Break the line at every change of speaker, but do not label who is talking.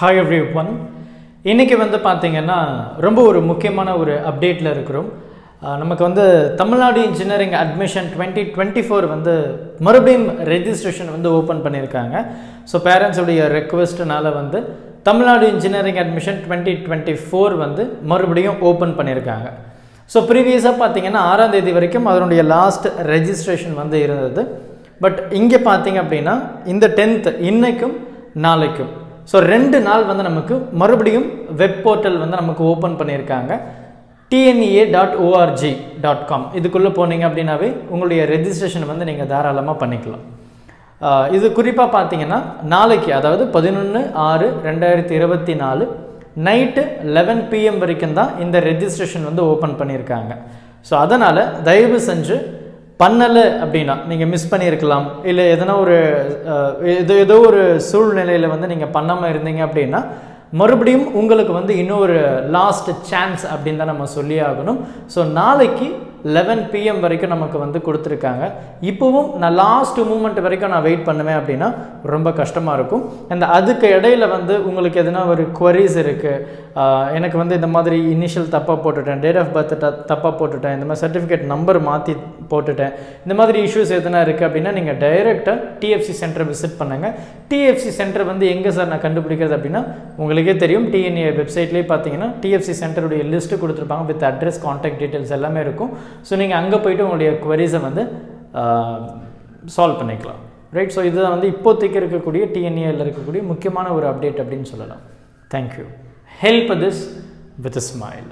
Hi everyone. இன்னைக்கு வந்து பாத்தீங்கன்னா ரொம்ப ஒரு முக்கியமான ஒரு அப்டேட்ல இருக்கிறோம். நமக்கு வந்து தமிழ்நாடு இன்ஜினியரிங் அட்மிஷன் 2024 வந்து மறுபடியும் ரெஜிஸ்ட்ரேஷன் வந்து ஓபன் பண்ணிருக்காங்க. சோ பேரண்ட்ஸ் உடைய ரிக்வெஸ்ட்னால வந்து தமிழ்நாடு இன்ஜினியரிங் அட்மிஷன் 2024 வந்து மறுபடியும் ஓபன் பண்ணிருக்காங்க. சோ ப்ரீவியஸா பாத்தீங்கன்னா 6ஆம் தேதி வரைக்கும் அதனுடைய லாஸ்ட் ரெஜிஸ்ட்ரேஷன் வந்து இருந்தது. பட் இங்க பாத்தீங்க அப்படினா இந்த 10th இன்னைக்கும் நாளைக்கும் ஸோ 2 நாள் வந்து நமக்கு மறுபடியும் வெப் போர்ட்டல் வந்து நமக்கு ஓப்பன் பண்ணியிருக்காங்க. tnea.org.com இதுக்குள்ளே போனீங்க அப்படின்னாவே உங்களுடைய ரெஜிஸ்ட்ரேஷன் வந்து நீங்கள் தாராளமாக பண்ணிக்கலாம். இது குறிப்பாக பார்த்தீங்கன்னா நாளைக்கு அதாவது 11/6/2024 நைட்டு 11 PM வரைக்கும் தான் இந்த ரெஜிஸ்ட்ரேஷன் வந்து ஓப்பன் பண்ணியிருக்காங்க. ஸோ அதனால் தயவு செஞ்சு பண்ணலை அப்படின்னா நீங்கள் மிஸ் பண்ணியிருக்கலாம், இல்லை எதனா ஒரு ஏதோ ஒரு சூழ்நிலையில் வந்து நீங்கள் பண்ணாமல் இருந்தீங்க அப்படின்னா மறுபடியும் உங்களுக்கு வந்து இன்னொரு லாஸ்ட் சான்ஸ் அப்படின்னு தான் நம்ம சொல்லி ஆகணும். ஸோ நாளைக்கு 11 PM வரைக்கும் நமக்கு வந்து கொடுத்துருக்காங்க. இப்போவும் நான் லாஸ்ட் மூமெண்ட் வரைக்கும் நான் வெயிட் பண்ணுவேன் அப்படின்னா ரொம்ப கஷ்டமாக இருக்கும். அந்த அதுக்கு இடையில வந்து உங்களுக்கு எதனா ஒரு குவரிஸ் இருக்குது, எனக்கு வந்து இந்த மாதிரி இனிஷியல் தப்பாக போட்டுட்டேன், டேட் ஆஃப் பர்த் தப்பாக போட்டுட்டேன், இந்த மாதிரி சர்டிஃபிகேட் நம்பர் மாற்றி போட்டுட்டேன், இந்த மாதிரி இஷ்யூஸ் எதனா இருக்குது அப்படின்னா நீங்கள் டைரெக்டாக டிஎஃப்சி சென்டரை விசிட் பண்ணுங்கள். டிஎஃப்சி சென்டர் வந்து எங்கே சார் நான் கண்டுபிடிக்கிறது அப்படின்னா உங்களுக்கே தெரியும், டிஎன்ஏ வெப்சைட்லேயே பார்த்தீங்கன்னா டிஎஃப்சி சென்டருடைய லிஸ்ட்டு கொடுத்துருப்பாங்க வித் அட்ரஸ், கான்டாக்ட் டீட்டெயில்ஸ் எல்லாமே இருக்கும். ஸோ நீங்கள் அங்கே போய்ட்டு உங்களுடைய குவரிஸை வந்து சால்வ் பண்ணிக்கலாம், ரைட்? ஸோ இதுதான் வந்து இப்போதைக்கு இருக்கக்கூடிய டிஎன்ஏயில் இருக்கக்கூடிய முக்கியமான ஒரு அப்டேட் அப்படின்னு சொல்லலாம். Thank you. Help this with a smile.